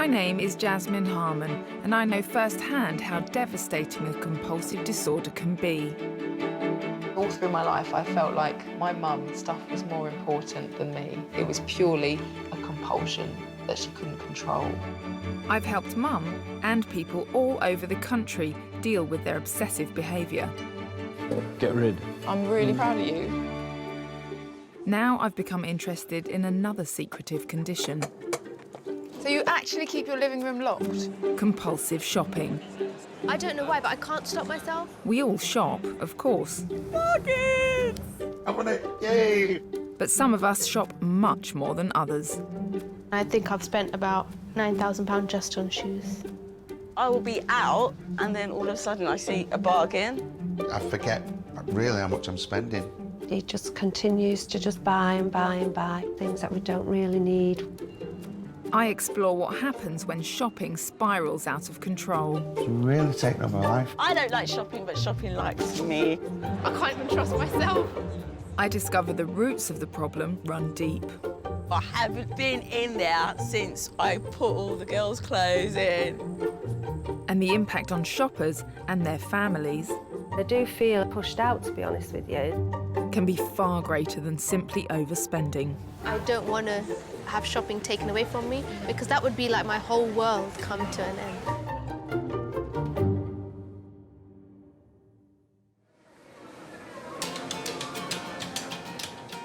My name is Jasmine Harman, and I know firsthand how devastating a compulsive disorder can be. All through my life, I felt like my mum's stuff was more important than me. It was purely a compulsion that she couldn't control. I've helped Mum and people all over the country deal with their obsessive behaviour. Get rid. I'm really proud of you. Now I've become interested in another secretive condition. So you actually keep your living room locked? Compulsive shopping. I don't know why, but I can't stop myself. We all shop, of course. Pockets! I want it, yay! But some of us shop much more than others. I think I've spent about £9,000 just on shoes. I will be out, and then all of a sudden I see a bargain. I forget really how much I'm spending. He just continues to just buy and buy and buy things that we don't really need. I explore what happens when shopping spirals out of control. It's really taken over my life. I don't like shopping, but shopping likes me. I can't even trust myself. I discover the roots of the problem run deep. I haven't been in there since I put all the girls' clothes in. And the impact on shoppers and their families I do feel pushed out, to be honest with you. can be far greater than simply overspending. I don't want to have shopping taken away from me, because that would be like my whole world come to an end.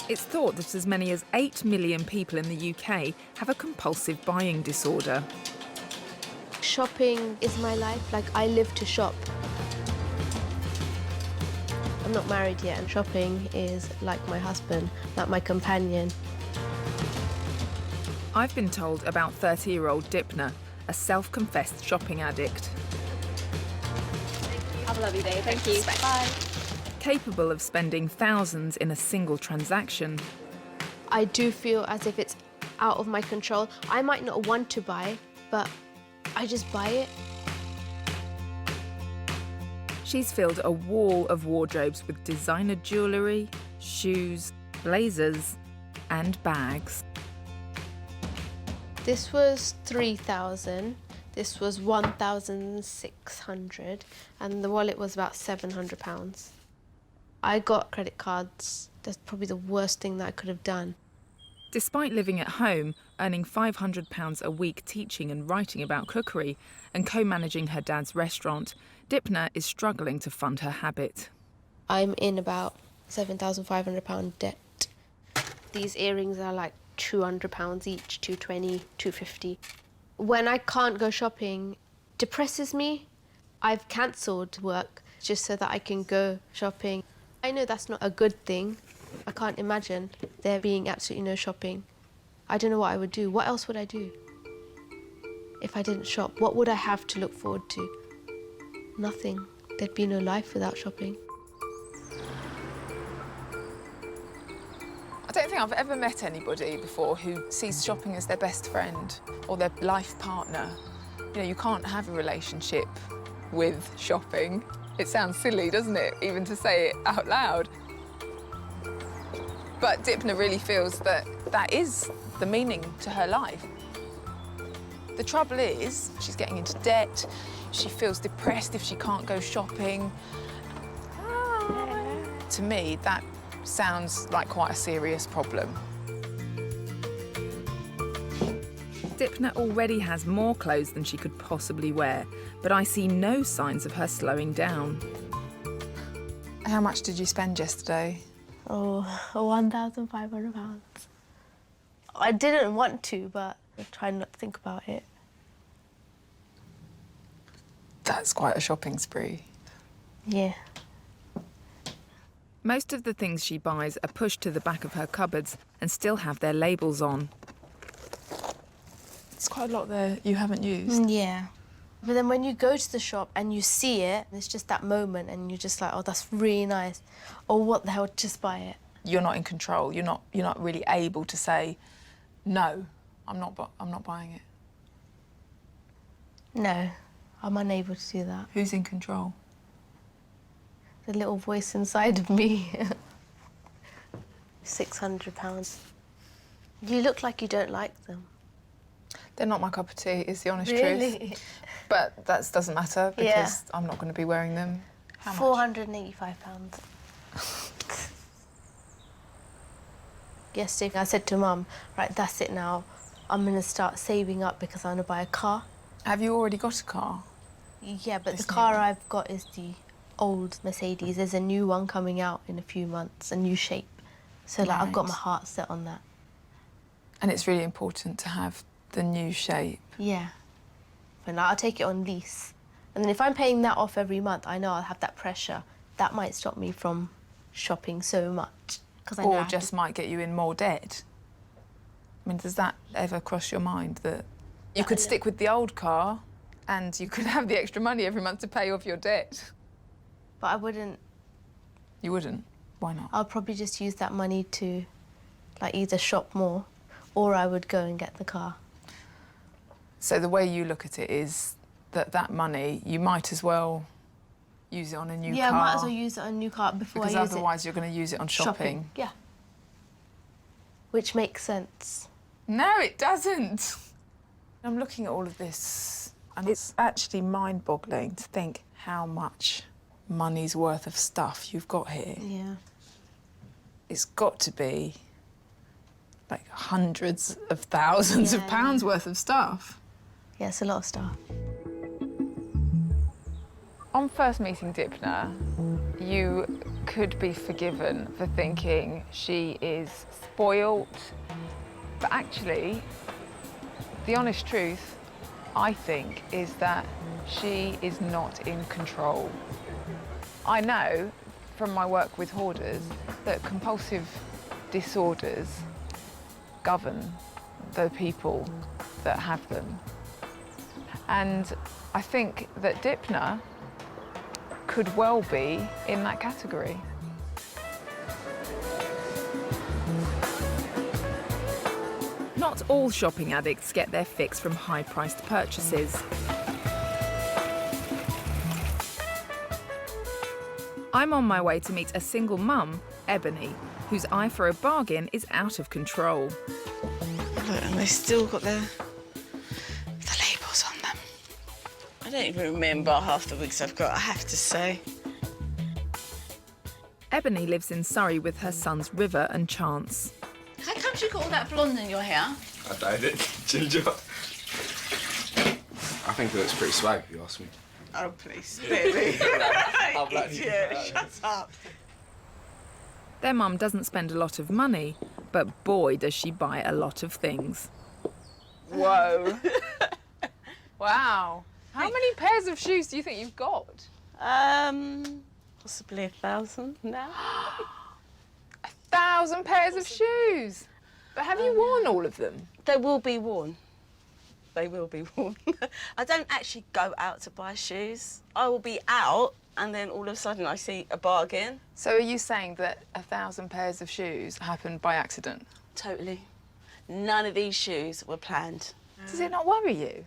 It's thought that as many as 8 million people in the UK have a compulsive buying disorder. Shopping is my life. Like, I live to shop. I'm not married yet, and shopping is like my husband, like my companion. I've been told about 30-year-old Dipna, a self-confessed shopping addict. Have a lovely day. Thank you. Bye. Capable of spending thousands in a single transaction. I do feel as if it's out of my control. I might not want to buy, but I just buy it. She's filled a wall of wardrobes with designer jewellery, shoes, blazers, and bags. This was 3,000. This was 1,600, and the wallet was about £700. I got credit cards. That's probably the worst thing that I could have done. Despite living at home, earning £500 a week teaching and writing about cookery, and co-managing her dad's restaurant, Dipna is struggling to fund her habit. I'm in about £7,500 debt. These earrings are like £200 each, £220, £250. When I can't go shopping, it depresses me. I've cancelled work just so that I can go shopping. I know that's not a good thing. I can't imagine there being absolutely no shopping. I don't know what I would do. What else would I do if I didn't shop? What would I have to look forward to? Nothing. There'd be no life without shopping. I don't think I've ever met anybody before who sees shopping as their best friend or their life partner. You know, you can't have a relationship with shopping. It sounds silly, doesn't it, even to say it out loud? But Dipna really feels that that is the meaning to her life. The trouble is, she's getting into debt. She feels depressed if she can't go shopping. To me, that sounds like quite a serious problem. Dipna already has more clothes than she could possibly wear, but I see no signs of her slowing down. How much did you spend yesterday? Oh, £1,500. I didn't want to, but I tried not to think about it. That's quite a shopping spree. Yeah. Most of the things she buys are pushed to the back of her cupboards and still have their labels on. It's quite a lot there you haven't used. Yeah. But then when you go to the shop and you see it, it's just that moment and you're just like, oh, that's really nice. Or what the hell, just buy it. You're not in control. You're not really able to say, no, I'm not buying it. No, I'm unable to do that. Who's in control? The little voice inside of me. £600. You look like you don't like them. They're not my cup of tea, is the honest Really? truth. But that doesn't matter because Yeah. I'm not going to be wearing them. How much? £485. Yesterday I said to Mum, right, that's it now. I'm going to start saving up because I'm going to buy a car. Have you already got a car? Yeah, but This the car new one? I've got is the old Mercedes. There's a new one coming out in a few months, a new shape. So like, I've got my Right. heart set on that. And it's really important to have the new shape. Yeah. But now I'll take it on lease. And then if I'm paying that off every month, I know I'll have that pressure. That might stop me from shopping so much. 'Cause I know I Or have just might get you in more debt. I mean, does that ever cross your mind that you could stick with the old car and you could have the extra money every month to pay off your debt? But I wouldn't. You wouldn't? Why not? I'll probably just use that money to like either shop more or I would go and get the car. So the way you look at it is that that money, you might as well use it on a new Yeah, car. I might as well use it on a new car before because I use otherwise you're going to use it on it. shopping. Yeah. Which makes sense. No, it doesn't. I'm looking at all of this and it's actually mind-boggling to think how much money's worth of stuff you've got here. Yeah. It's got to be like hundreds of thousands of Yeah. pounds worth of stuff. Yeah, it's a lot of stuff. On first meeting Dipna, you could be forgiven for thinking she is spoilt, but actually, the honest truth, I think, is that she is not in control. I know from my work with hoarders that compulsive disorders govern the people that have them. And I think that Dipna could well be in that category. Not all shopping addicts get their fix from high-priced purchases. I'm on my way to meet a single mum, Ebony, whose eye for a bargain is out of control. Look, and they still got the labels on them. I don't even remember half the wigs I've got, I have to say. Ebony lives in Surrey with her sons River and Chance. How come you got all that blonde in your hair? I dyed it, ginger. I think it looks pretty swag, if you ask me. Oh, please, baby. How black do you Idiot, think that shut up. Their mum doesn't spend a lot of money, but boy does she buy a lot of things. Whoa. Wow. How many pairs of shoes do you think you've got? Possibly 1,000 now. 1,000 pairs of shoes. But have you worn all of them? They will be worn. They will be worn. I don't actually go out to buy shoes. I will be out and then all of a sudden I see a bargain. So are you saying that 1,000 pairs of shoes happened by accident? Totally. None of these shoes were planned. Does it not worry you?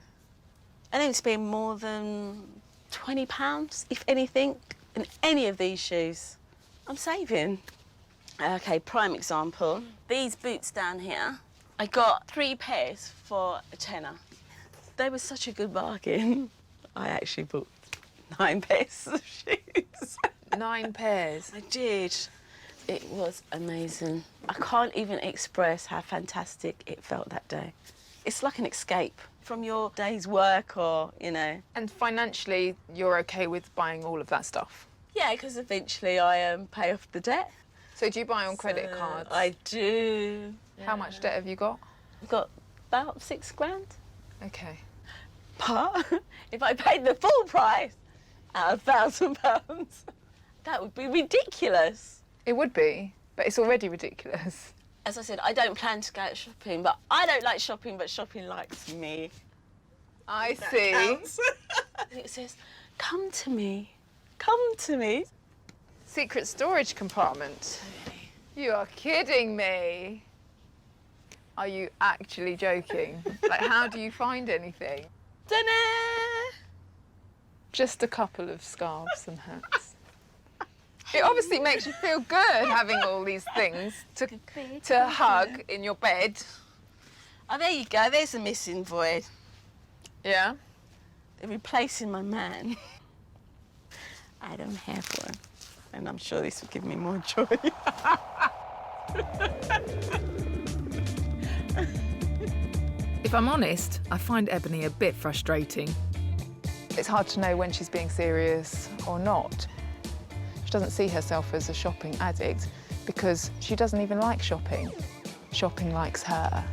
I don't spend more than £20, if anything, in any of these shoes. I'm saving. OK, prime example. These boots down here, I got 3 pairs for a tenner. They were such a good bargain. I actually bought 9 pairs of shoes. 9 pairs. I did. It was amazing. I can't even express how fantastic it felt that day. It's like an escape from your day's work or, you know. And financially, you're OK with buying all of that stuff? Yeah, because eventually I pay off the debt. So do you buy on credit cards? I do. How much debt have you got? I've got about 6 grand. OK. But if I paid the full price at £1,000, that would be ridiculous. It would be, but it's already ridiculous. As I said, I don't plan to go out shopping, but I don't like shopping, but shopping likes me. I see. And it says, come to me, come to me. Secret storage compartment. You are kidding me. Are you actually joking? Like, how do you find anything? Ta-da! Just a couple of scarves and hats. It obviously makes you feel good having all these things to hug in your bed. Oh, there you go. There's a missing void. Yeah? They're replacing my man. I don't have one. And I'm sure this will give me more joy. If I'm honest, I find Ebony a bit frustrating. It's hard to know when she's being serious or not. She doesn't see herself as a shopping addict because she doesn't even like shopping. Shopping likes her.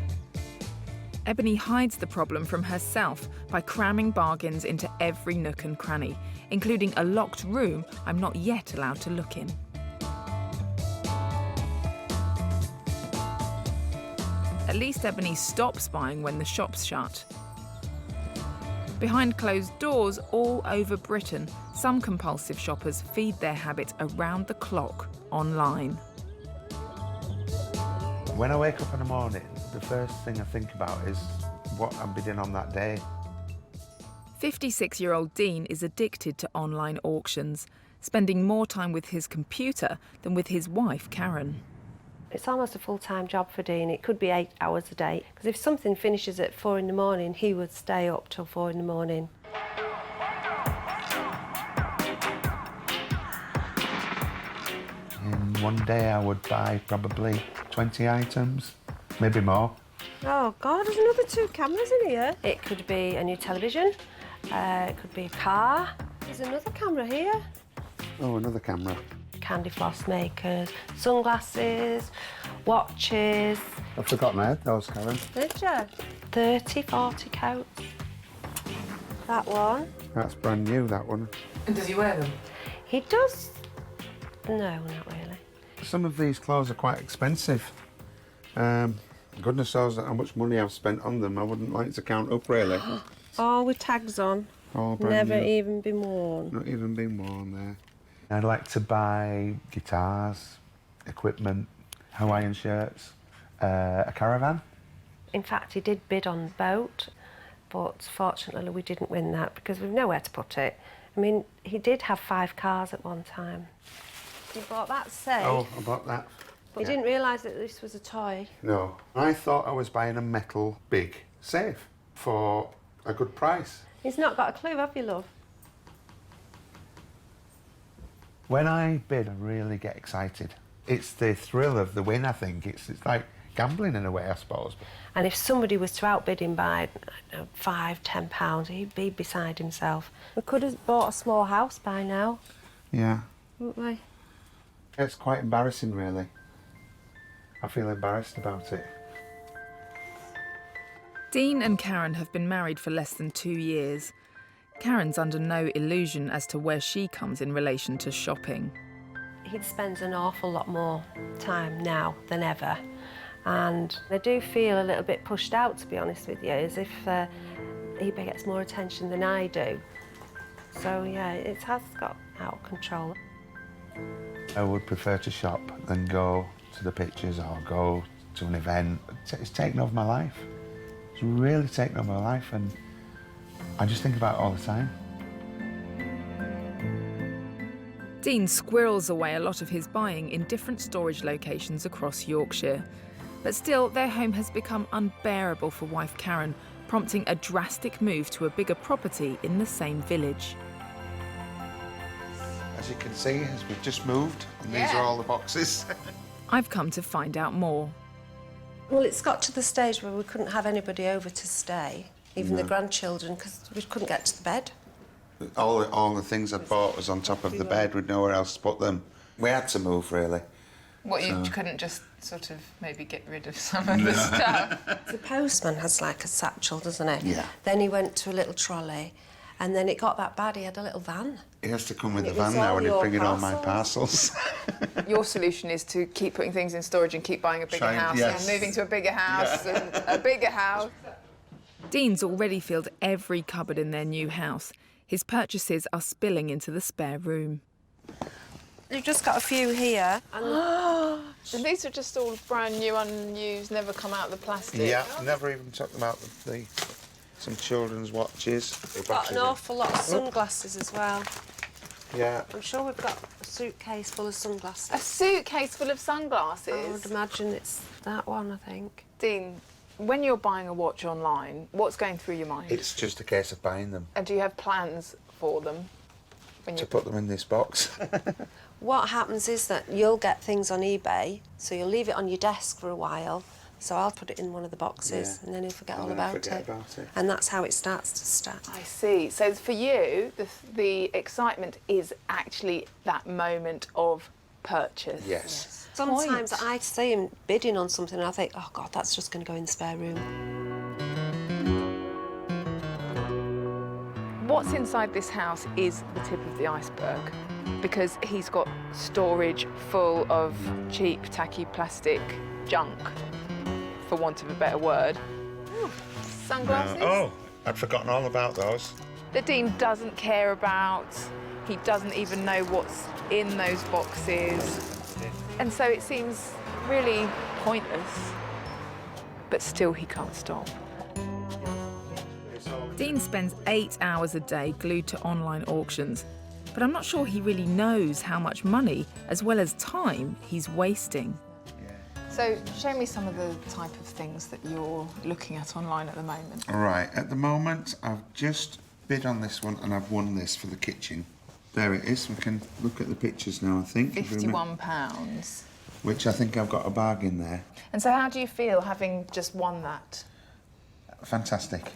Ebony hides the problem from herself by cramming bargains into every nook and cranny, including a locked room I'm not yet allowed to look in. At least Ebony stops buying when the shop's shut. Behind closed doors all over Britain, some compulsive shoppers feed their habit around the clock online. When I wake up in the morning, the first thing I think about is what I'm bidding on that day. 56-year-old Dean is addicted to online auctions, spending more time with his computer than with his wife, Karen. It's almost a full-time job for Dean. It could be 8 hours a day. Because if something finishes at 4 in the morning, he would stay up till 4 in the morning. In one day, I would buy probably 20 items, maybe more. Oh, God, there's another 2 cameras in here. It could be a new television. It could be a car. There's another camera here. Oh, another camera. Candy floss makers, sunglasses, watches. I've forgotten I had those, Karen. Did you? 30, 40 coats. That one. That's brand new, that one. And does he wear them? He does. No, not really. Some of these clothes are quite expensive. Goodness knows how much money I've spent on them. I wouldn't like to count up, really. All with tags on. All brand Never new. even been worn. Not even been worn there. I'd like to buy guitars, equipment, Hawaiian shirts, a caravan. In fact, he did bid on the boat, but fortunately we didn't win that because we've nowhere to put it. I mean, he did have 5 cars at one time. He bought that safe. Oh, I bought that. But he didn't realise that this was a toy. No. I thought I was buying a metal big safe for a good price. He's not got a clue, have you, love? When I bid, I really get excited. It's the thrill of the win, I think. It's like gambling in a way, I suppose. And if somebody was to outbid him by, I don't know, £5, £10, he'd be beside himself. We could have bought a small house by now, Yeah. wouldn't we? It's quite embarrassing, really. I feel embarrassed about it. Dean and Karen have been married for less than 2 years. Karen's under no illusion as to where she comes in relation to shopping. He spends an awful lot more time now than ever. And I do feel a little bit pushed out, to be honest with you, as if he gets more attention than I do. So, yeah, it has got out of control. I would prefer to shop than go to the pictures or go to an event. It's taken over my life. It's really taken over my life, and I just think about it all the time. Dean squirrels away a lot of his buying in different storage locations across Yorkshire. But still, their home has become unbearable for wife Karen, prompting a drastic move to a bigger property in the same village. As you can see, as we've just moved, and these are all the boxes. I've come to find out more. Well, it's got to the stage where we couldn't have anybody over to stay, even the grandchildren, because we couldn't get to the bed. All the things I bought was on top of the bed with nowhere else to put them. We had to move, really. What, you couldn't just sort of maybe get rid of some of the stuff? The postman has like a satchel, doesn't he? Yeah. Then he went to a little trolley, and then it got that bad, he had a little van. He has to come with the It was van now all and he's your bringing all my parcels. Your solution is to keep putting things in storage and keep buying a bigger house yes. and moving to a bigger house and a bigger house. Dean's already filled every cupboard in their new house. His purchases are spilling into the spare room. You've just got a few here. And And these are just all brand new, unused, never come out of the plastic. Yeah, never even took them out of some children's watches. got an awful lot of sunglasses as well. Yeah. I'm sure we've got a suitcase full of sunglasses. A suitcase full of I would sunglasses. imagine it's that one, I think. Dean, When you're buying a watch online, what's going through your mind? It's just a case of buying them. And do you have plans for them? When To put them in this box. What happens is that you'll get things on eBay, so you'll leave it on your desk for a while. So I'll put it in one of the boxes, and then you'll forget all about it. And that's how it starts to stack. I see. So for you, the excitement is actually that moment of purchase. Yes. Sometimes I see him bidding on something and I think, oh God, that's just going to go in the spare room. What's inside this house is the tip of the iceberg, because he's got storage full of cheap, tacky plastic junk, for want of a better word. Ooh, sunglasses. Oh, I'd forgotten all about those. That Dean doesn't care about. He doesn't even know what's in those boxes. And so it seems really pointless, but still he can't stop. Dean spends 8 hours a day glued to online auctions, but I'm not sure he really knows how much money, as well as time, he's wasting. So show me some of the type of things that you're looking at online at the moment. All right, at the moment, I've just bid on this one and I've won this for the kitchen. There it is. We can look at the pictures now, I think. £51. Which I think I've got a bargain there. And so how do you feel having just won that? Fantastic.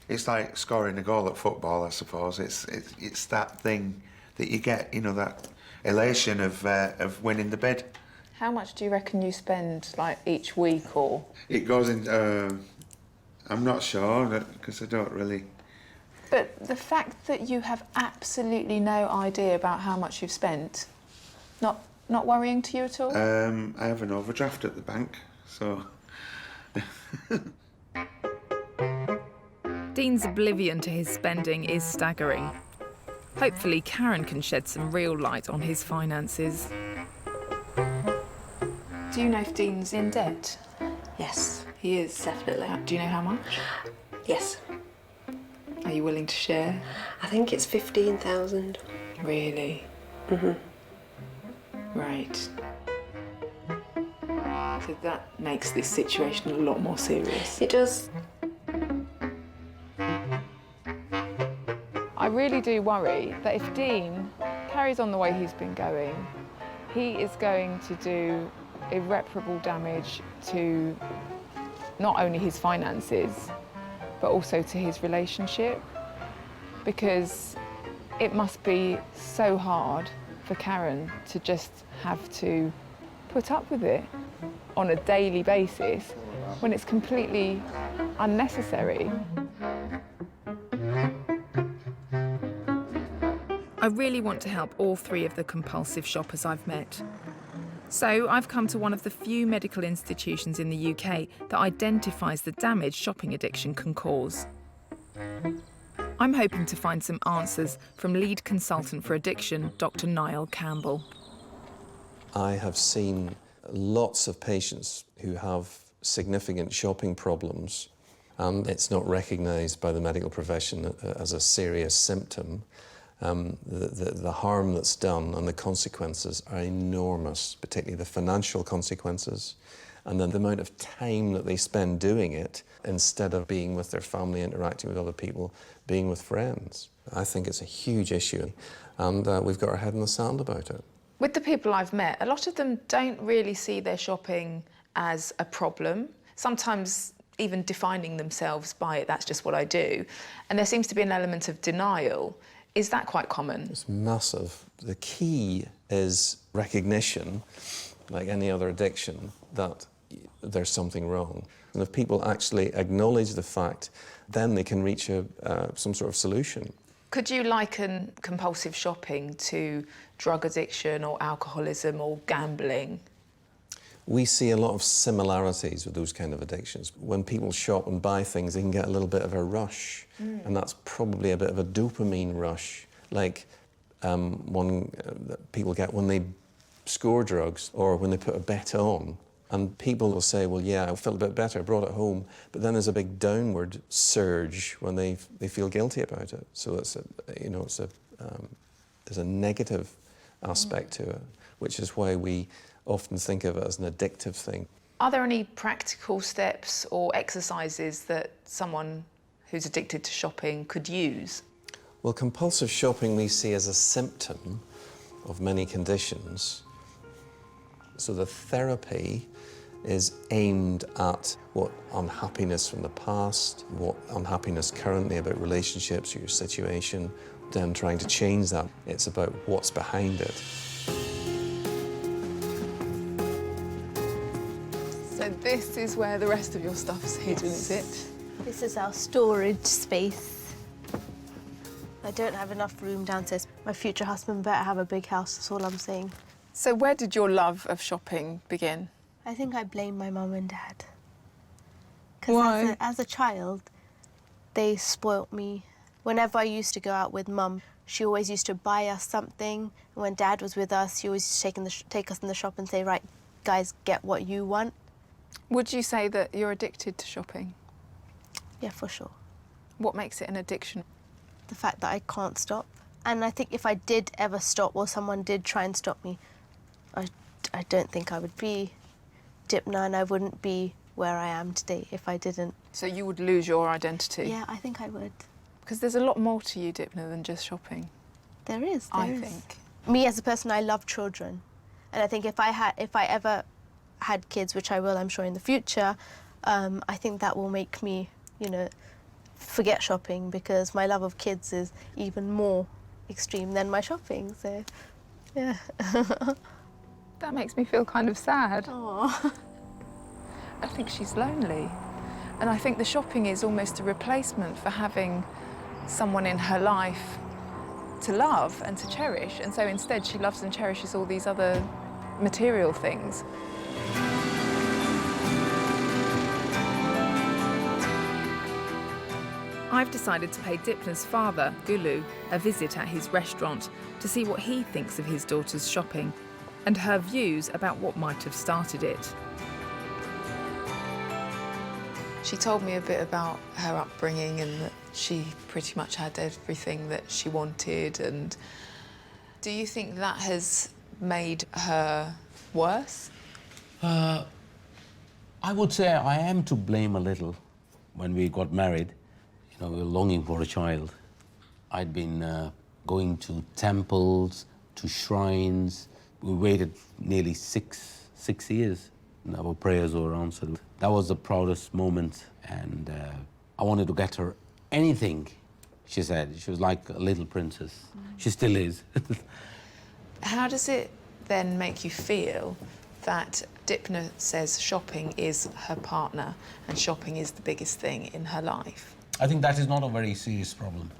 It's like scoring a goal at football, I suppose. It's that thing that you get, you know, that elation of winning the bid. How much do you reckon you spend, like, each week, or...? It goes in... I'm not sure, because I don't really... But the fact that you have absolutely no idea about how much you've spent, not worrying to you at all? I have an overdraft at the bank, so... Dean's oblivion to his spending is staggering. Hopefully, Karen can shed some real light on his finances. Do you know if Dean's in debt? Yes, He is. definitely. Do you know how much? Yes. Are you willing to share? I think it's 15,000. Really? Right. So that makes this situation a lot more serious. It does. I really do worry that if Dean carries on the way he's been going, he is going to do irreparable damage to not only his finances, but also to his relationship, because it must be so hard for Karen to just have to put up with it on a daily basis when it's completely unnecessary. I really want to help all 3 of the compulsive shoppers I've met. So I've come to one of the few medical institutions in the UK that identifies the damage shopping addiction can cause. I'm hoping to find some answers from lead consultant for addiction, Dr. Niall Campbell. I have seen lots of patients who have significant shopping problems, and it's not recognised by the medical profession as a serious symptom. The harm that's done and the consequences are enormous, particularly the financial consequences, and then the amount of time that they spend doing it instead of being with their family, interacting with other people, being with friends. I think it's a huge issue, and we've got our head in the sand about it. With the people I've met, a lot of them don't really see their shopping as a problem, sometimes even defining themselves by it. That's just what I do. And there seems to be an element of denial. Is that quite common? It's massive. The key is recognition, like any other addiction, that there's something wrong. And if people actually acknowledge the fact, then they can reach some sort of solution. Could you liken compulsive shopping to drug addiction or alcoholism or gambling? We see a lot of similarities with those kind of addictions. When people shop and buy things, they can get a little bit of a rush, and that's probably a bit of a dopamine rush, like one that people get when they score drugs or when they put a bet on. And people will say, well, yeah, I felt a bit better, I brought it home, but then there's a big downward surge when they feel guilty about it. So it's there's a negative aspect to it, which is why we often think of it as an addictive thing. Are there any practical steps or exercises that someone who's addicted to shopping could use? Well, compulsive shopping we see as a symptom of many conditions. So the therapy is aimed at what unhappiness from the past, what unhappiness currently about relationships or your situation, then trying to change that. It's about what's behind it. So this is where the rest of your stuff's hidden, is it? This is our storage space. I don't have enough room downstairs. My future husband better have a big house, that's all I'm saying. So where did your love of shopping begin? I think I blame my mum and dad. Why? Because as a child, they spoilt me. Whenever I used to go out with mum, she always used to buy us something. And when dad was with us, he always used to take us in the shop and say, right, guys, get what you want. Would you say that you're addicted to shopping? Yeah, for sure. What makes it an addiction? The fact that I can't stop. And I think if I did ever stop or someone did try and stop me, I don't think I would be Dipna, and I wouldn't be where I am today if I didn't. So you would lose your identity? Yeah, I think I would. Because there's a lot more to you, Dipna, than just shopping. There is. I think. Me as a person, I love children, and I think if I ever had kids, which I will, I'm sure in the future, I think that will make me, you know, forget shopping, because my love of kids is even more extreme than my shopping. So, yeah. That makes me feel kind of sad. Aww. I think she's lonely. And I think the shopping is almost a replacement for having someone in her life to love and to cherish. And so instead she loves and cherishes all these other material things. I've decided to pay Dipna's father, Gulu, a visit at his restaurant to see what he thinks of his daughter's shopping and her views about what might have started it. She told me a bit about her upbringing and that she pretty much had everything that she wanted. And do you think that has made her worse? I would say I am to blame a little. When we got married, you know, we were longing for a child. I'd been going to temples, to shrines. We waited nearly six years, and our prayers were answered. That was the proudest moment, and I wanted to get her anything, she said. She was like a little princess. She still is. How does it then make you feel that Dipna says shopping is her partner and shopping is the biggest thing in her life? I think that is not a very serious problem.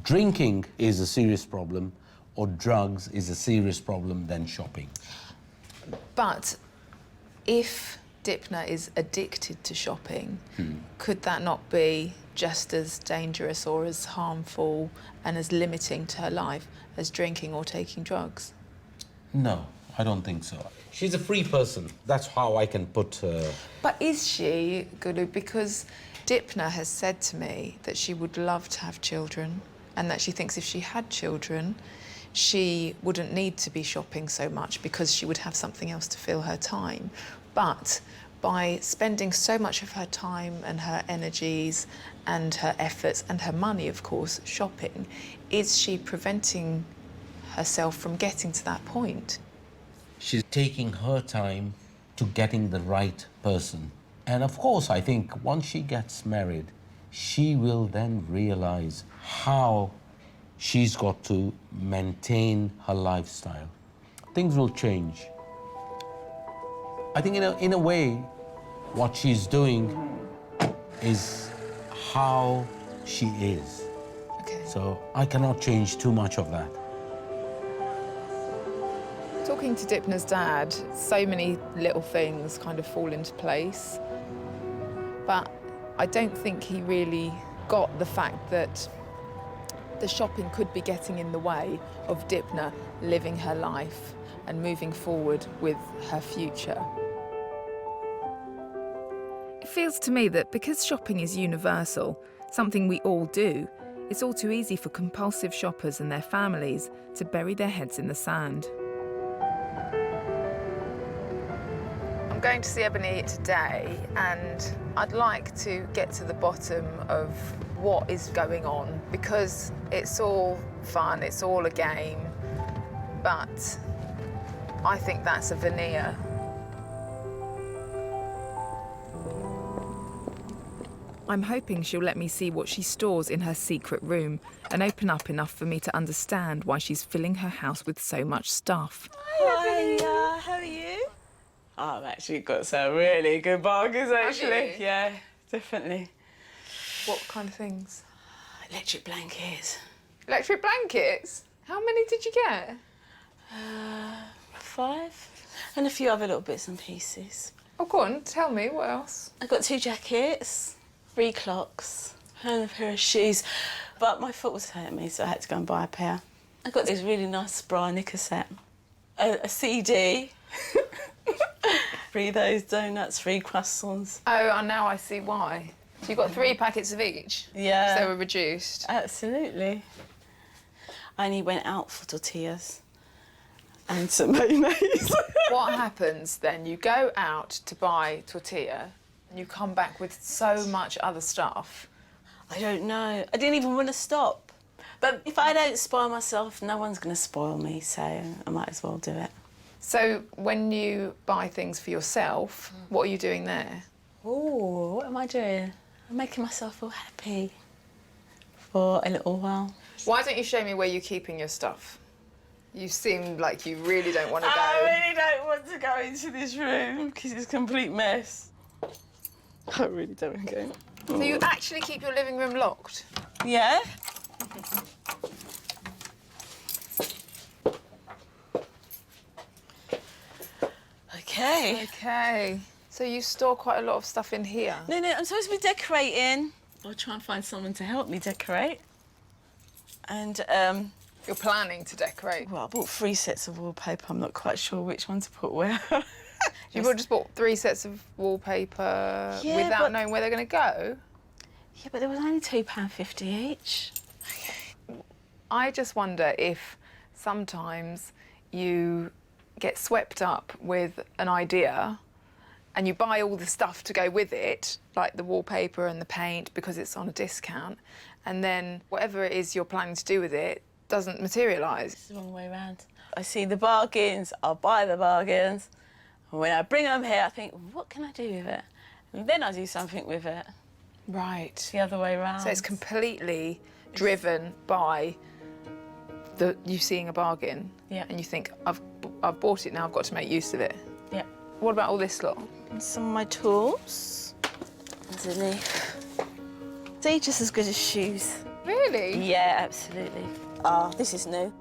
Drinking is a serious problem, or drugs is a serious problem than shopping. But if Dipna is addicted to shopping, could that not be just as dangerous or as harmful and as limiting to her life as drinking or taking drugs? No, I don't think so. She's a free person. That's how I can put her. But is she, Gulu? Because Dipna has said to me that she would love to have children and that she thinks if she had children, she wouldn't need to be shopping so much because she would have something else to fill her time. But by spending so much of her time and her energies and her efforts and her money, of course, shopping, is she preventing herself from getting to that point? She's taking her time to getting the right person. And of course, I think once she gets married, she will then realize how she's got to maintain her lifestyle. Things will change. I think in a way, what she's doing is how she is. Okay. So I cannot change too much of that. Talking to Dipna's dad, so many little things kind of fall into place. But I don't think he really got the fact that the shopping could be getting in the way of Dipna living her life and moving forward with her future. It feels to me that because shopping is universal, something we all do, it's all too easy for compulsive shoppers and their families to bury their heads in the sand. I'm going to see Ebony today, and I'd like to get to the bottom of what is going on, because it's all fun, it's all a game, but I think that's a veneer. I'm hoping she'll let me see what she stores in her secret room and open up enough for me to understand why she's filling her house with so much stuff. Hi, how are you? Oh, I've actually got some really good bargains, actually. you? Yeah, definitely. What kind of things? Electric blankets. Electric blankets? How many did you get? 5. And a few other little bits and pieces. Oh, go on, tell me, what else? I got 2 jackets, 3 clocks, and a pair of shoes. But my foot was hurting me, so I had to go and buy a pair. I got this really nice bra knicker set, a CD, 3 of those donuts, 3 croissants. Oh, now I see why. So you got 3 packets of each? Yeah. So they were reduced? Absolutely. I only went out for tortillas and some mayonnaise. What happens then? You go out to buy tortilla and you come back with so much other stuff. I don't know. I didn't even want to stop. But if I don't spoil myself, no one's going to spoil me, so I might as well do it. So when you buy things for yourself, what are you doing there? Oh, what am I doing? I'm making myself feel happy for a little while. Why don't you show me where you're keeping your stuff? You seem like you really don't want to go. I really don't want to go into this room because it's a complete mess. I really don't want to go. So you actually keep your living room locked? Yeah? Okay. Okay. So you store quite a lot of stuff in here? No, I'm supposed to be decorating. I'll try and find someone to help me decorate. And, You're planning to decorate? well, I bought 3 sets of wallpaper. I'm not quite sure which one to put where. You've just bought 3 sets of wallpaper Yeah, without but- knowing where they're going to go? Yeah, but there was only £2.50 each. I just wonder if sometimes you get swept up with an idea and you buy all the stuff to go with it, like the wallpaper and the paint, because it's on a discount, and then whatever it is you're planning to do with it doesn't materialise. It's the wrong way around. I see the bargains, I'll buy the bargains. And when I bring them here, I think, what can I do with it? And then I do something with it. Right. It's the other way around. So it's completely driven by you seeing a bargain, Yeah. and you think, I've bought it now, I've got to make use of it. Yeah. What about all this lot? And some of my tools underneath. They're just as good as shoes. Really? Yeah, absolutely. Ah, this is new.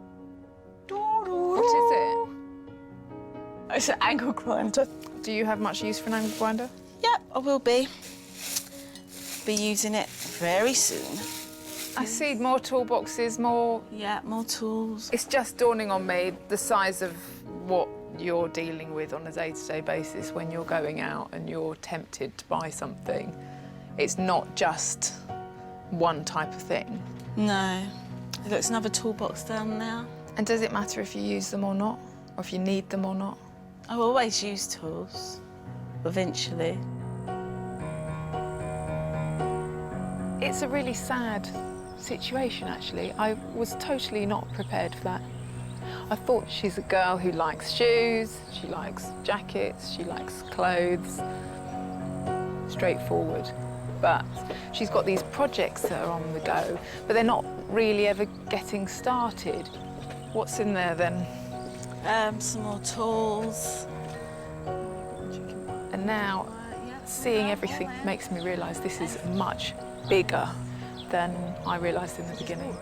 What is it? It's an angle grinder. Do you have much use for an angle grinder? Yep, I will be. Be using it very soon. I see more toolboxes, more... Yeah, more tools. It's just dawning on me the size of what you're dealing with on a day-to-day basis when you're going out and you're tempted to buy something. It's not just one type of thing. No. There's another toolbox down there. And does it matter if you use them or not? Or if you need them or not? I always use tools, eventually. It's a really sad situation, actually. I was totally not prepared for that. I thought she's a girl who likes shoes, she likes jackets, she likes clothes. Straightforward. But she's got these projects that are on the go, but they're not really ever getting started. What's in there, then? Some more tools. And now, seeing everything makes me realise this is much bigger than I realised in the beginning.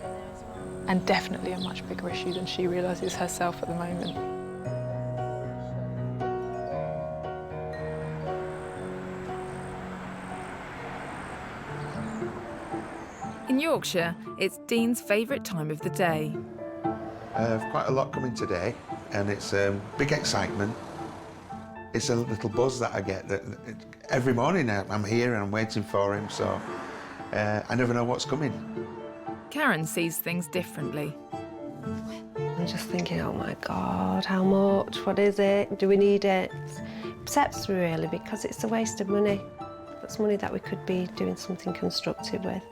And definitely a much bigger issue than she realises herself at the moment. In Yorkshire, it's Dean's favourite time of the day. I've quite a lot coming today, and it's big excitement. It's a little buzz that I get. Every morning I'm here and I'm waiting for him, so I never know what's coming. Karen sees things differently. I'm just thinking, oh my God, how much? What is it? Do we need it? upsets me really, because it's a waste of money. It's money that we could be doing something constructive with.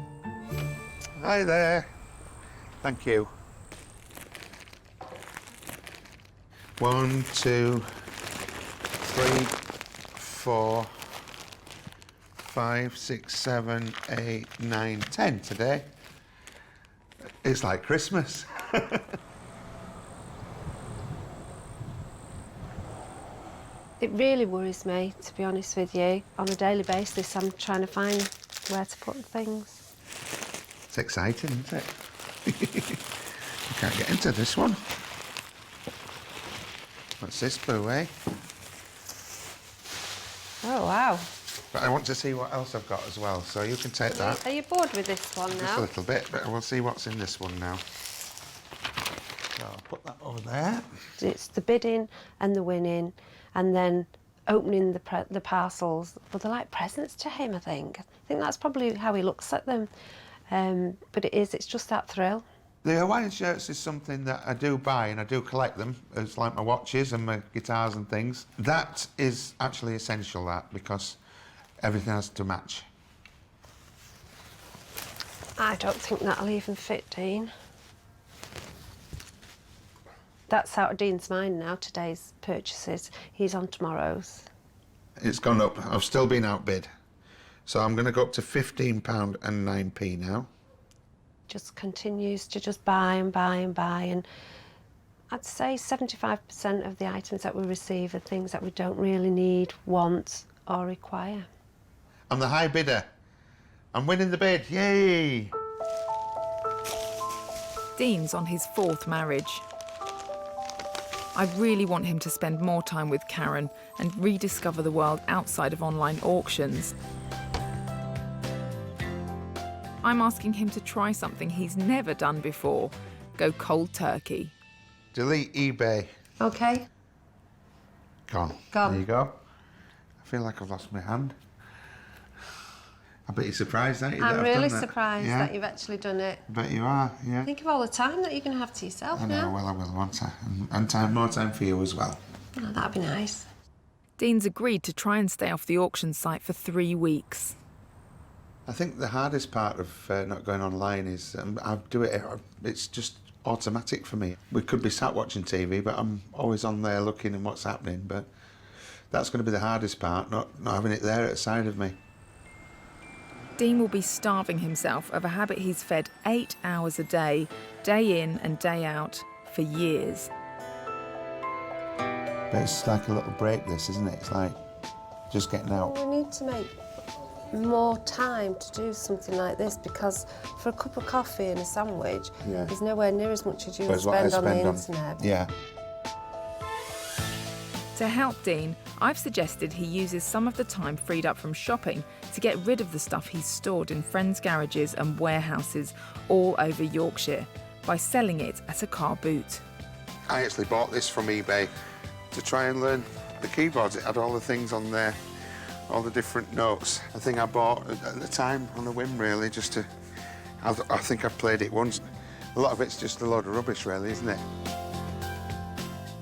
Hi there. Thank you. 1, 2, 3, 4, 5, 6, 7, 8, 9, 10 today. It's like Christmas. It really worries me, to be honest with you. On a daily basis, I'm trying to find where to put things. It's exciting, isn't it? You can't get into this one. What's this, Boo, eh? Oh, wow. But I want to see what else I've got as well, so you can take that. Are you bored with this one now? Just a little bit, but we'll see what's in this one now. So I'll put that over there. It's the bidding and the winning, and then opening the parcels. But they're like presents to him, I think. I think that's probably how he looks at them. But it's just that thrill. The Hawaiian shirts is something that I do buy and I do collect them. It's like my watches and my guitars and things. That is actually essential, that, because everything has to match. I don't think that'll even fit Dean. That's out of Dean's mind now, today's purchases. He's on tomorrow's. It's gone up. I've still been outbid. So I'm going to go up to £15 and 9p now. Just continues to just buy and buy and buy, and I'd say 75% of the items that we receive are things that we don't really need, want or require. I'm the high bidder. I'm winning the bid, yay! Dean's on his 4th marriage. I really want him to spend more time with Karen and rediscover the world outside of online auctions. I'm asking him to try something he's never done before, go cold turkey. Delete eBay. OK. Gone. Gone. There you go. I feel like I've lost my hand. I bet you're surprised, aren't you? I'm that I've really done that? surprised Yeah. that you've actually done it. I bet you are, yeah. Think of all the time that you're going to have to yourself I know, now. well, I will, won't I? And time, more time for you as well. Oh, that'd be nice. Dean's agreed to try and stay off the auction site for 3 weeks. I think the hardest part of not going online is I do it, it's just automatic for me. We could be sat watching TV, but I'm always on there looking at what's happening, but that's going to be the hardest part, not having it there at the side of me. Dean will be starving himself of a habit he's fed 8 hours a day in and day out, for years. But it's like a little break, this, isn't it? It's like just getting out. We need to make more time to do something like this, because for a cup of coffee and a sandwich, there's nowhere near as much as you spend on the internet. Yeah. To help Dean, I've suggested he uses some of the time freed up from shopping to get rid of the stuff he's stored in friends' garages and warehouses all over Yorkshire by selling it at a car boot. I actually bought this from eBay to try and learn the keyboards. It had all the things on there, all the different notes. I think I bought at the time on a whim, really, just to... I think I played it once. A lot of it's just a load of rubbish, really, isn't it?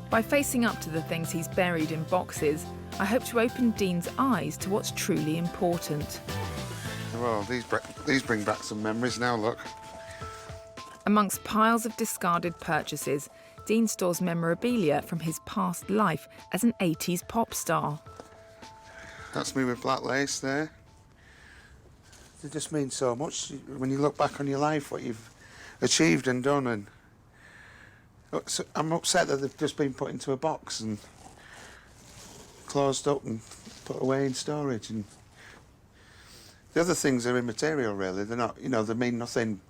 By facing up to the things he's buried in boxes, I hope to open Dean's eyes to what's truly important. Well, these bring back some memories now, look. Amongst piles of discarded purchases, Dean stores memorabilia from his past life as an 80s pop star. That's me with black lace there. It just means so much when you look back on your life, what you've achieved and done. And so I'm upset that they've just been put into a box and closed up and put away in storage. And the other things are immaterial, really. They're not, you know, they mean nothing.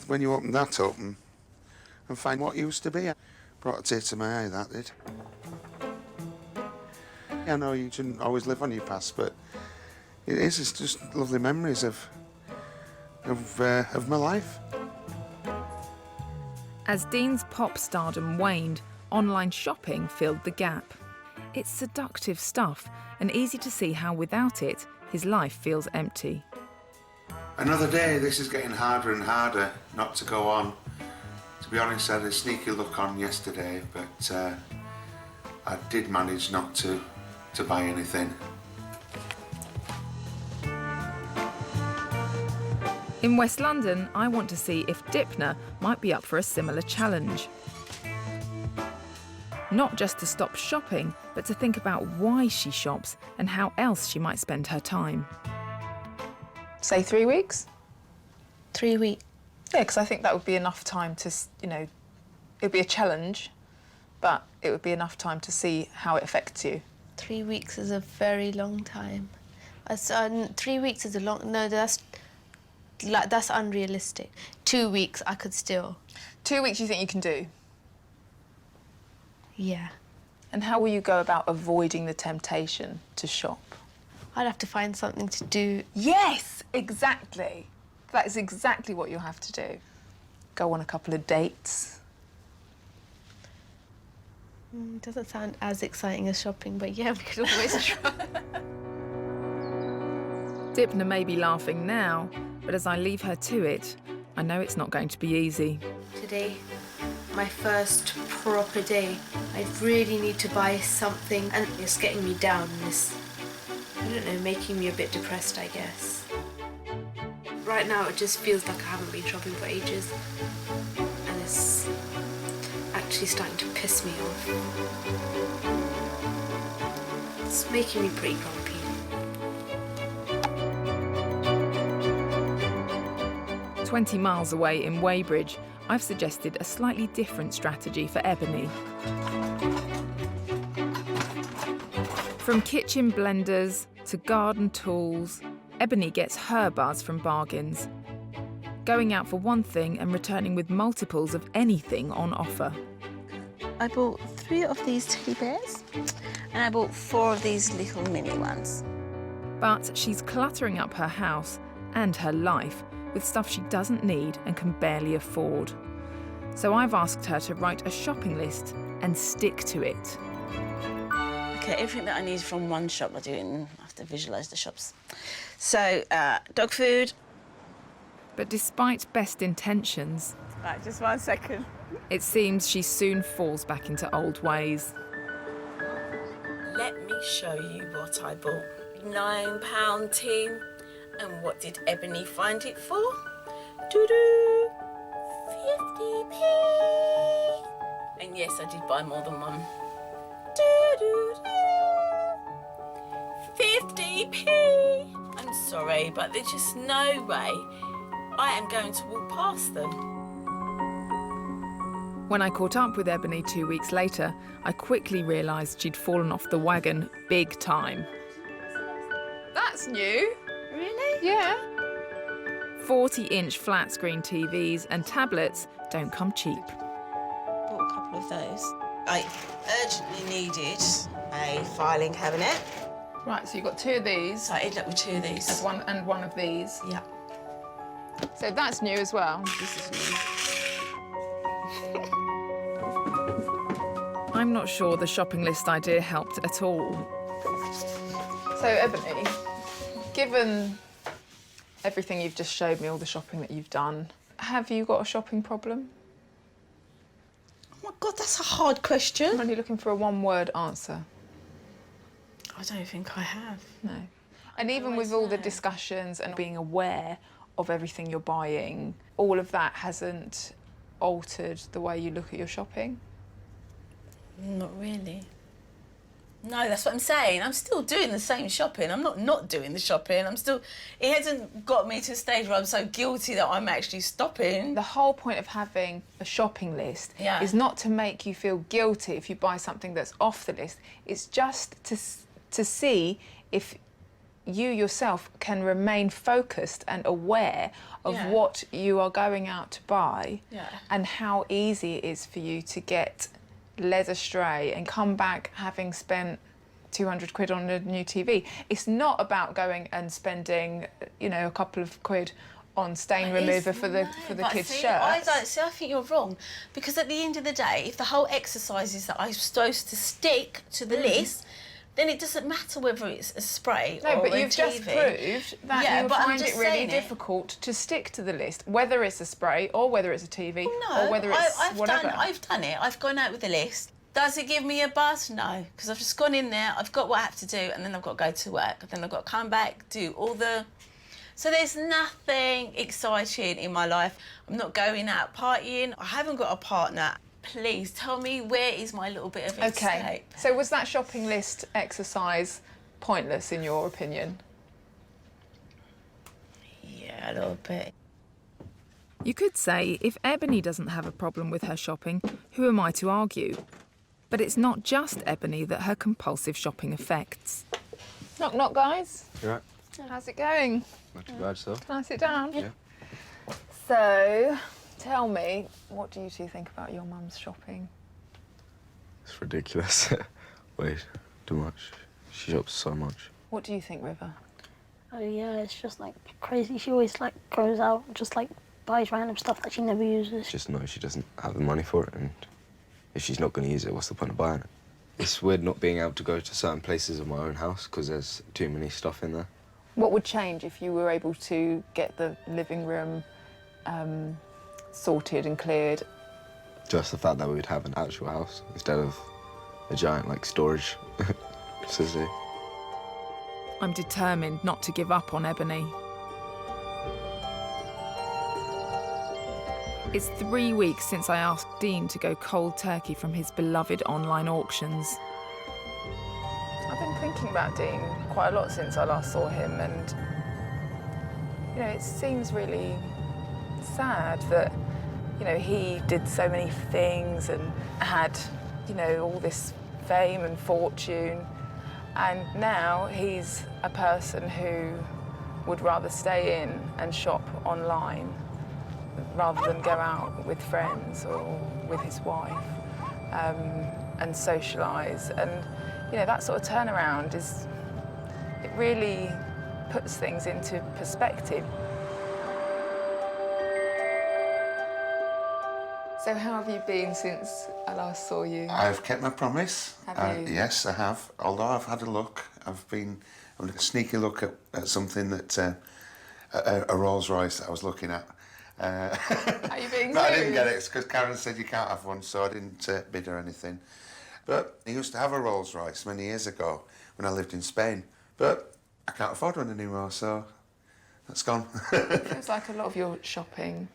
When you open that up and find what used to be, brought a tear to my eye, that did. I know you shouldn't always live on your past, but it's just lovely memories of my life. As Dean's pop stardom waned, online shopping filled the gap. It's seductive stuff, and easy to see how without it, his life feels empty. Another day, this is getting harder and harder not to go on. To be honest, I had a sneaky look on yesterday, but I did manage not to to buy anything. In West London, I want to see if Dipner might be up for a similar challenge. Not just to stop shopping, but to think about why she shops and how else she might spend her time. Say 3 weeks? 3 weeks. Yeah, because I think that would be enough time to, you know, it would be a challenge, but it would be enough time to see how it affects you. 3 weeks is a very long time. 3 weeks is a long... No, that's unrealistic. 2 weeks, I could still... 2 weeks you think you can do? Yeah. And how will you go about avoiding the temptation to shop? I'd have to find something to do. Yes, exactly. That is exactly what you'll have to do. Go on a couple of dates. Doesn't sound as exciting as shopping, but yeah, we could always try. Dipner may be laughing now, but as I leave her to it, I know it's not going to be easy. Today, my first proper day. I really need to buy something, and it's getting me down. This, I don't know, making me a bit depressed, I guess. Right now, it just feels like I haven't been shopping for ages, and it's actually starting to piss me off. It's making me pretty grumpy. "20 miles away in Weybridge, I've suggested a slightly different strategy for Ebony. From kitchen blenders to garden tools, Ebony gets her buzz from bargains. Going out for one thing and returning with multiples of anything on offer. I bought 3 of these teddy bears and I bought 4 of these little mini ones. But she's cluttering up her house and her life with stuff she doesn't need and can barely afford. So I've asked her to write a shopping list and stick to it. Okay, everything that I need from one shop, I do it and I have to visualise the shops. So, dog food. But despite best intentions, Right, just 1 second. it seems she soon falls back into old ways. Let me show you what I bought. £9 tin. And what did Ebony find it for? Doo-doo! 50p. And yes, I did buy more than one. Doo-doo-doo! 50p. I'm sorry, but there's just no way I am going to walk past them. When I caught up with Ebony 2 weeks later, I quickly realised she'd fallen off the wagon big time. That's new. Really? Yeah. 40-inch flat-screen TVs and tablets don't come cheap. Bought a couple of those. I urgently needed a filing cabinet. Right, so you've got 2 of these. So I ended up with 2 of these. And one of these. Yeah. So that's new as well. This is new. I'm not sure the shopping list idea helped at all. So, Ebony, given everything you've just showed me, all the shopping that you've done, have you got a shopping problem? Oh my God, that's a hard question. I'm only looking for a one-word answer. I don't think I have. No. And even with all the discussions and being aware of everything you're buying, all of that hasn't altered the way you look at your shopping? Not really. No, that's what I'm saying. I'm still doing the same shopping. I'm not doing the shopping. It hasn't got me to a stage where I'm so guilty that I'm actually stopping. The whole point of having a shopping list is not to make you feel guilty if you buy something that's off the list. It's just to see if you yourself can remain focused and aware of what you are going out to buy and how easy it is for you to get led astray and come back having spent 200 quid on a new TV. It's not about going and spending, you know, a couple of quid on stain remover for the kids' shirts. I think you're wrong, because at the end of the day, if the whole exercise is that I'm supposed to stick to the list, then it doesn't matter whether it's a spray or a TV. No, but you've just proved that you find it really difficult to stick to the list, whether it's a spray or whether it's a TV or whether it's whatever. I've done it. I've gone out with a list Does it give me a buzz? No, because I've just gone in there, I've got what I have to do, and then I've got to go to work. Then I've got to come back, do all the... So there's nothing exciting in my life. I'm not going out partying. I haven't got a partner. Please tell me, where is my little bit of escape? Okay, so was that shopping list exercise pointless in your opinion? Yeah, a little bit. You could say if Ebony doesn't have a problem with her shopping, who am I to argue? But it's not just Ebony that her compulsive shopping affects. Knock, knock, guys. You right? How's it going? Not too bad, so. Can I sit down? Yeah. So, tell me, what do you two think about your mum's shopping? It's ridiculous. Way too much. She shops so much. What do you think, River? Oh yeah, it's just like crazy. She always like goes out, just like buys random stuff that she never uses. Just knows she doesn't have the money for it, and if she's not going to use it, what's the point of buying it? It's weird not being able to go to certain places in my own house because there's too many stuff in there. What would change if you were able to get the living room sorted and cleared? Just the fact that we would have an actual house instead of a giant, like, storage facility. I'm determined not to give up on Ebony. It's 3 weeks since I asked Dean to go cold turkey from his beloved online auctions. I've been thinking about Dean quite a lot since I last saw him, and you know, it seems really sad that, you know, he did so many things and had, you know, all this fame and fortune, and now he's a person who would rather stay in and shop online rather than go out with friends or with his wife and socialise. And, you know, that sort of turnaround it really puts things into perspective. So how have you been since I last saw you? I've kept my promise. Have you? Yes, I have. Although I've had a look, I've been having a sneaky look at something that a Rolls Royce that I was looking at. Are you being But I serious? didn't get it because Karen said you can't have one, so I didn't bid or anything. But I used to have a Rolls Royce many years ago when I lived in Spain. But I can't afford one anymore, so that's gone. It feels like a lot of your shopping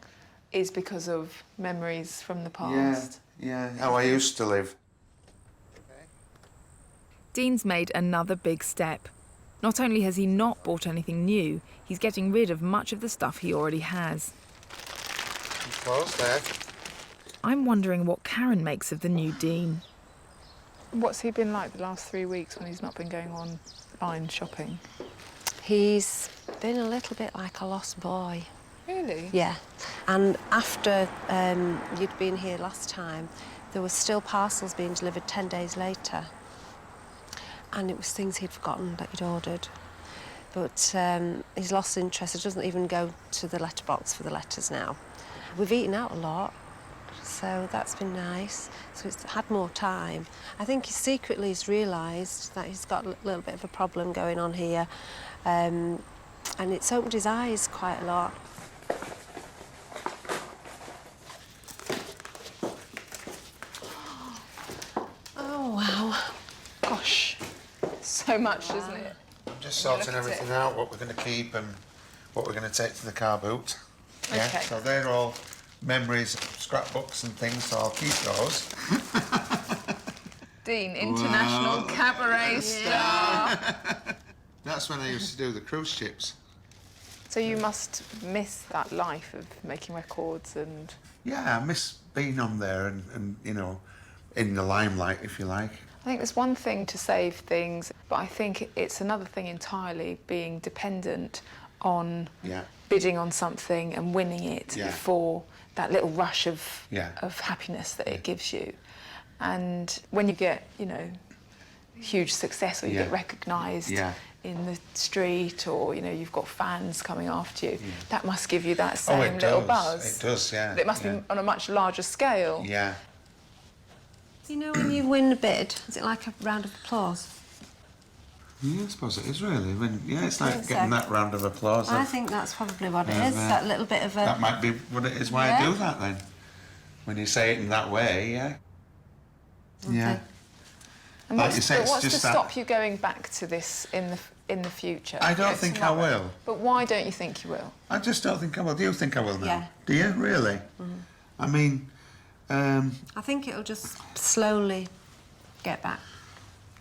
is because of memories from the past. Yeah, how I used to live. Dean's made another big step. Not only has he not bought anything new, he's getting rid of much of the stuff he already has. Close there. I'm wondering what Karen makes of the new Dean. What's he been like the last 3 weeks when he's not been going online shopping? He's been a little bit like a lost boy. Really? Yeah. And after you'd been here last time, there were still parcels being delivered 10 days later. And it was things he'd forgotten that he'd ordered. But he's lost interest. He doesn't even go to the letterbox for the letters now. We've eaten out a lot, so that's been nice. So he's had more time. I think he secretly has realised that he's got a little bit of a problem going on here. And it's opened his eyes quite a lot. Oh, wow. Gosh, so much, isn't it? I'm just Look sorting at everything it. out, what we're going to keep and what we're going to take to the car boot. Yeah, Okay. so they're all memories, scrapbooks and things, so I'll keep those. Dean, international cabaret star. That's when I used to do the cruise ships. So you must miss that life of making records and... Yeah, I miss being on there and you know, in the limelight, if you like. I think there's one thing to save things, but I think it's another thing entirely being dependent on Yeah. bidding on something and winning it Yeah. for that little rush of Yeah. happiness that it gives you. And when you get, you know, huge success or you Yeah. get recognised Yeah. in the street or, you know, you've got fans coming after you, that must give you that Oh, same it little does. buzz. It does, yeah. But it must yeah. be on a much larger scale. Yeah. You know when you win a bid, is it like a round of applause? Yeah, I suppose it is really. Yeah, it's like think getting so. that round of applause. I think that's probably what it is, uh, that little bit of a... That might be what it is why I Yeah. do that then. When you say it in that way, yeah. Yeah. And Like what's, you say, but it's what's to just that- stop you going back to this in the future? I don't think I tomorrow? will. But why don't you think you will? I just don't think I will. Do you think I will now? Yeah. Do you, really? I mean, I think it'll just slowly get back.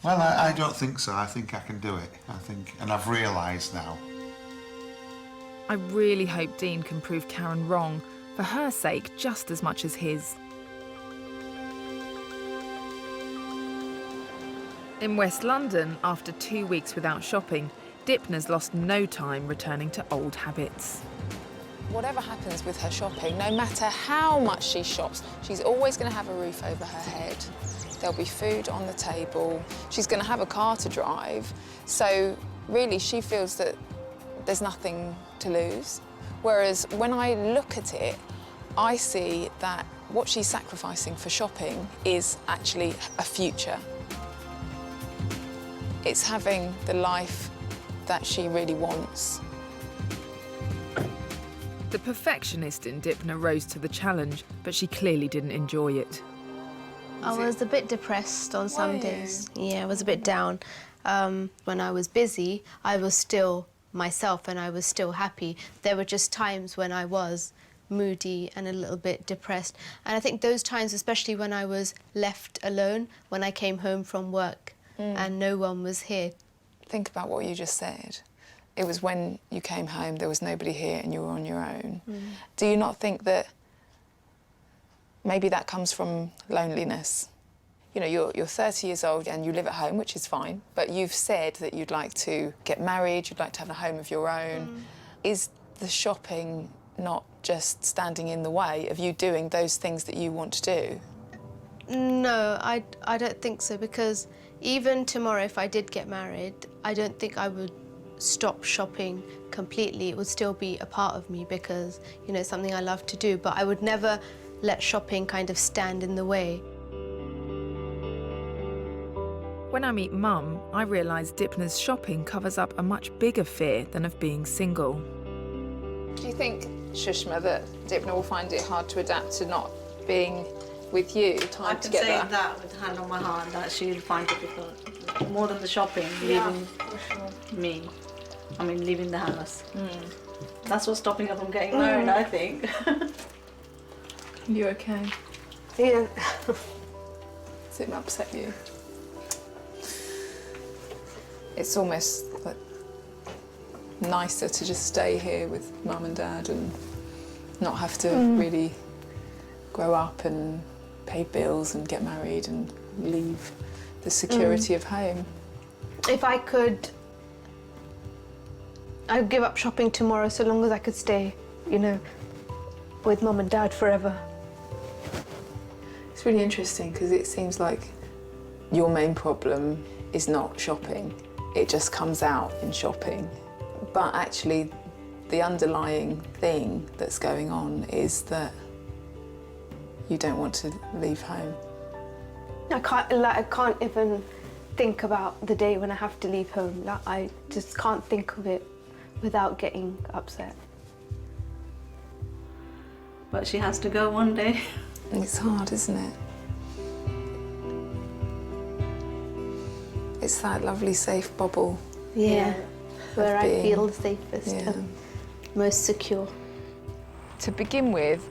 well, I don't think so. I think I can do it. I think, and I've realised now. I really hope Dean can prove Karen wrong, for her sake just as much as his. In West London, after 2 weeks without shopping, Dipner's lost no time returning to old habits. Whatever happens with her shopping, no matter how much she shops, she's always going to have a roof over her head. There'll be food on the table. She's going to have a car to drive. So really, she feels that there's nothing to lose. Whereas when I look at it, I see that what she's sacrificing for shopping is actually a future. It's having the life that she really wants. The perfectionist in Dipner rose to the challenge, but she clearly didn't enjoy it. I was a bit depressed on some days. Yeah, I was a bit down. When I was busy, I was still myself and I was still happy. There were just times when I was moody and a little bit depressed. And I think those times, especially when I was left alone, when I came home from work and no one was here. Think about what you just said. It was when you came home, there was nobody here and you were on your own. Do you not think that maybe that comes from loneliness? You know, you're 30 years old and you live at home, which is fine, but you've said that you'd like to get married, you'd like to have a home of your own. Is the shopping not just standing in the way of you doing those things that you want to do? No, I don't think so, because even tomorrow, if I did get married, I don't think I would stop shopping completely. It would still be a part of me because, you know, it's something I love to do, but I would never let shopping kind of stand in the way. When I meet Mum, I realise Dipner's shopping covers up a much bigger fear than of being single. Do you think, Shushma, that Dipner will find it hard to adapt to not being with you, tied together? I can say that with hand on my heart, that she'll find it difficult. More than the shopping, leaving me. I mean, leaving the house. That's what's stopping her from getting married, I think. You okay? Yeah. Does it upset you? It's almost like nicer to just stay here with Mum and Dad and not have to really grow up and pay bills and get married and leave the security of home. If I could, I'd give up shopping tomorrow so long as I could stay, you know, with Mum and Dad forever. It's really interesting because it seems like your main problem is not shopping. It just comes out in shopping. But actually, the underlying thing that's going on is that you don't want to leave home. I can't even think about the day when I have to leave home. Like, I just can't think of it without getting upset. But she has to go one day. It's hard, isn't it? It's that lovely safe bubble. Yeah, where I being- feel the safest and most secure. To begin with,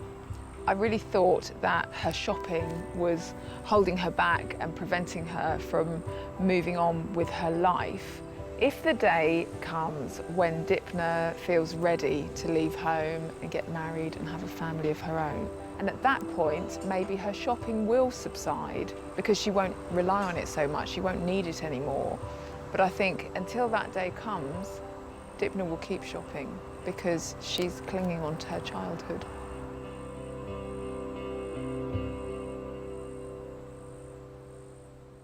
I really thought that her shopping was holding her back and preventing her from moving on with her life. If the day comes when Dipner feels ready to leave home and get married and have a family of her own, and at that point, maybe her shopping will subside because she won't rely on it so much, she won't need it anymore. But I think until that day comes, Dipner will keep shopping because she's clinging on to her childhood.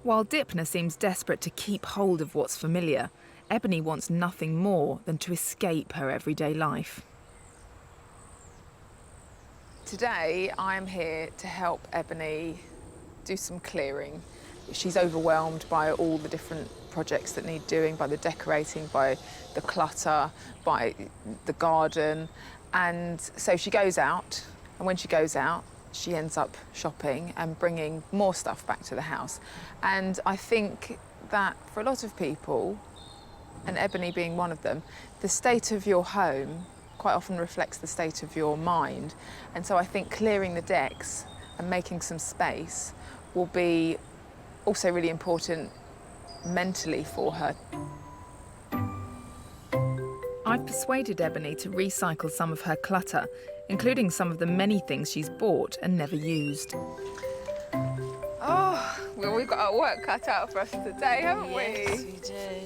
While Dipner seems desperate to keep hold of what's familiar, Ebony wants nothing more than to escape her everyday life. Today, I am here to help Ebony do some clearing. She's overwhelmed by all the different projects that need doing, by the decorating, by the clutter, by the garden. And so she goes out, and when she goes out, she ends up shopping and bringing more stuff back to the house. And I think that for a lot of people, and Ebony being one of them, the state of your home quite often reflects the state of your mind. And so I think clearing the decks and making some space will be also really important mentally for her. I've persuaded Ebony to recycle some of her clutter, including some of the many things she's bought and never used. Oh, well, we've got our work cut out for us today, haven't we? Yes, we do.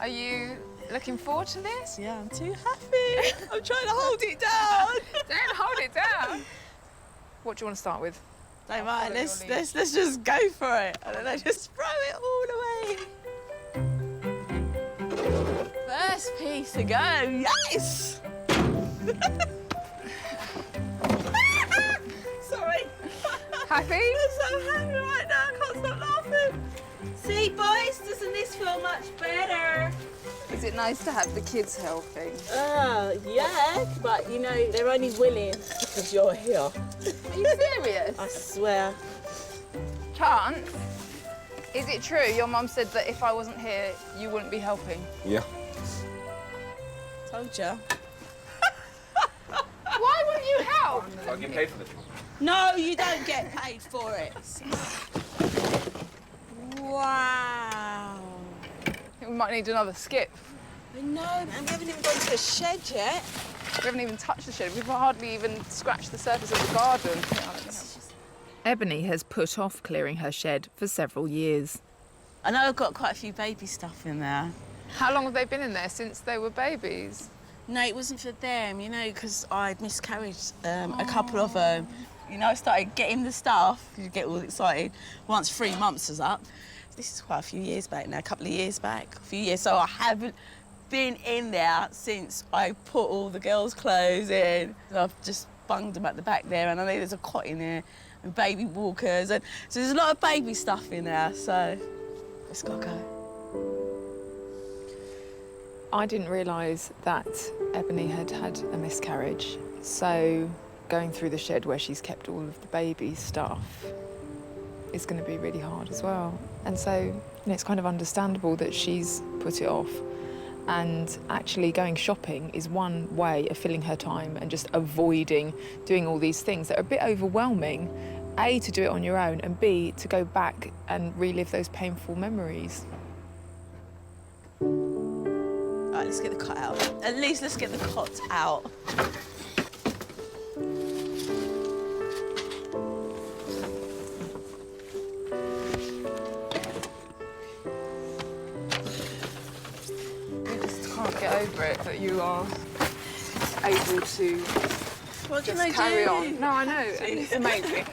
Are you looking forward to this? Yeah, I'm too happy. I'm trying to hold it down. Don't hold it down. What do you want to start with? Don't mind, let's just go for it. And then I just throw it all away. First piece to go, yes! Sorry. Happy? I'm so happy right now, I can't stop laughing. See, boys, doesn't this feel much better? Is it nice to have the kids helping? Yeah, but you know, they're only willing because you're here. Are you serious? I swear. Chance, is it true your mum said that if I wasn't here, you wouldn't be helping? Yeah. Told ya. Why wouldn't you help? I'll get paid for this. No, you don't get paid for it. Wow. We might need another skip. I know, man. We haven't even gone to the shed yet. We haven't even touched the shed. We've hardly even scratched the surface of the garden. Ebony has put off clearing her shed for several years. I know I've got quite a few baby stuff in there. How long have they been in there? Since they were babies? No, it wasn't for them, you know, because I'd miscarried a couple of them. You know, I started getting the stuff, you get all excited, once 3 months was up. This is quite a few years back now, a couple of years back, a few years. So I haven't been in there since I put all the girls' clothes in. I've just bunged them at the back there, and I know there's a cot in there, and baby walkers, and so there's a lot of baby stuff in there, so it's gotta go. I didn't realise that Ebony had had a miscarriage, so going through the shed where she's kept all of the baby stuff is going to be really hard as well. And so, you know, it's kind of understandable that she's put it off. And actually going shopping is one way of filling her time and just avoiding doing all these things that are a bit overwhelming. A, to do it on your own, and B, to go back and relive those painful memories. All right, let's get the cot out. At least let's get the cot out. Get over it that you are able to What can just I carry do? on. No, I know, and it's amazing. Okay,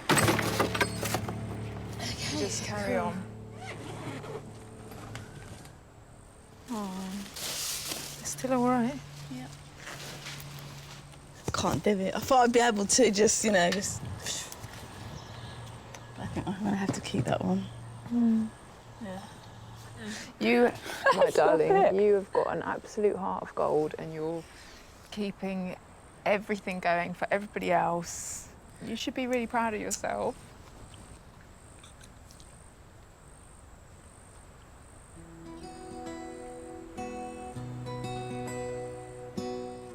just carry on. Oh, it's still all right. Yeah. Can't do it. I thought I'd be able to just, you know, just. But I think I'm gonna have to keep that one. Yeah. You, my darling, you have got an absolute heart of gold, and you're keeping everything going for everybody else. You should be really proud of yourself.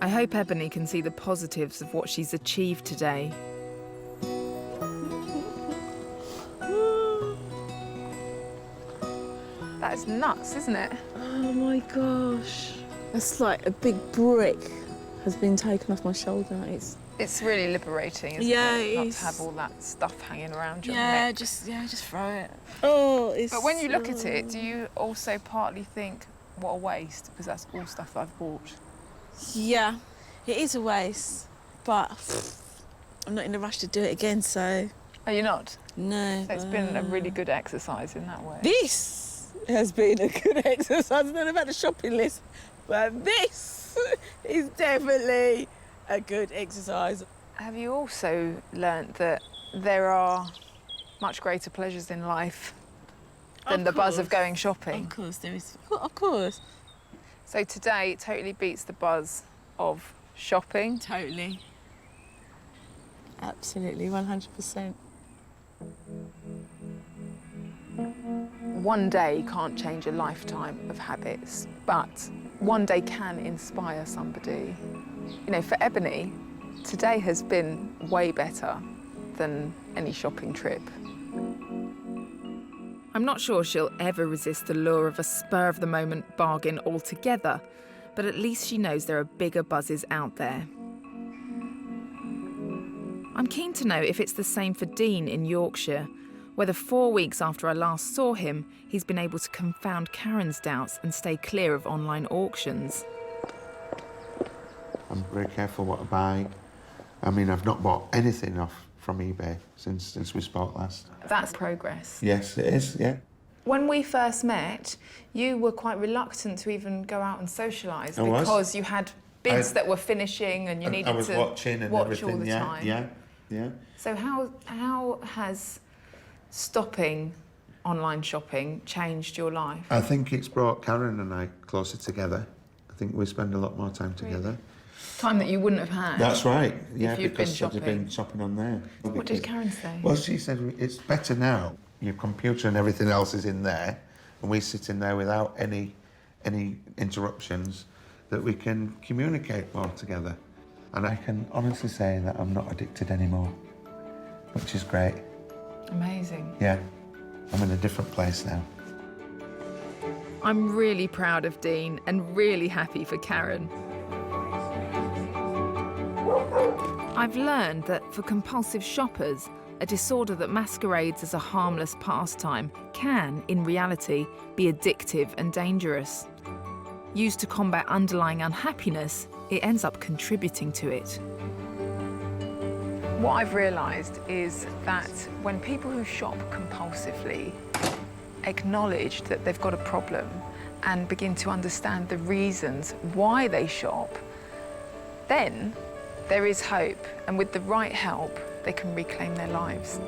I hope Ebony can see the positives of what she's achieved today. That's nuts, isn't it? Oh my gosh. That's like a big brick has been taken off my shoulder. It's really liberating, isn't Yeah, it? it Not is. to have all that stuff hanging around your Yeah, neck. just throw it. Oh, it's. But when you look at it, do you also partly think, what a waste? Because that's all stuff that I've bought. Yeah, it is a waste, but I'm not in a rush to do it again, so. Are you not? No. So it's been a really good exercise in that way. This has been a good exercise. I don't know about the shopping list, but this is definitely a good exercise. Have you also learnt that there are much greater pleasures in life than the buzz of going shopping? Of course there is. Of course. So today it totally beats the buzz of shopping. Totally. Absolutely, 100%. One day can't change a lifetime of habits, but one day can inspire somebody. You know, for Ebony, today has been way better than any shopping trip. I'm not sure she'll ever resist the lure of a spur-of-the-moment bargain altogether, but at least she knows there are bigger buzzes out there. I'm keen to know if it's the same for Dean in Yorkshire, whether 4 weeks after I last saw him, he's been able to confound Karen's doubts and stay clear of online auctions. I'm very careful what I buy. I mean, I've not bought anything off from eBay since we spoke last. That's progress. Yes, it is, yeah. When we first met, you were quite reluctant to even go out and socialise because you had bids that were finishing and you needed to I was watching and watch everything, all the time. Yeah. So how has stopping online shopping changed your life? I think it's brought Karen and I closer together. I think we spend a lot more time together. Time that you wouldn't have had. That's right, yeah, if you'd because been I'd have been shopping on there. What did Karen say? Well, she said it's better now. Your computer and everything else is in there, and we sit in there without any interruptions, that we can communicate more together. And I can honestly say that I'm not addicted anymore, which is great. Amazing. Yeah, I'm in a different place now. I'm really proud of Dean and really happy for Karen. I've learned that for compulsive shoppers, a disorder that masquerades as a harmless pastime can, in reality, be addictive and dangerous. Used to combat underlying unhappiness, it ends up contributing to it. What I've realised is that when people who shop compulsively acknowledge that they've got a problem and begin to understand the reasons why they shop, then there is hope, and with the right help, they can reclaim their lives.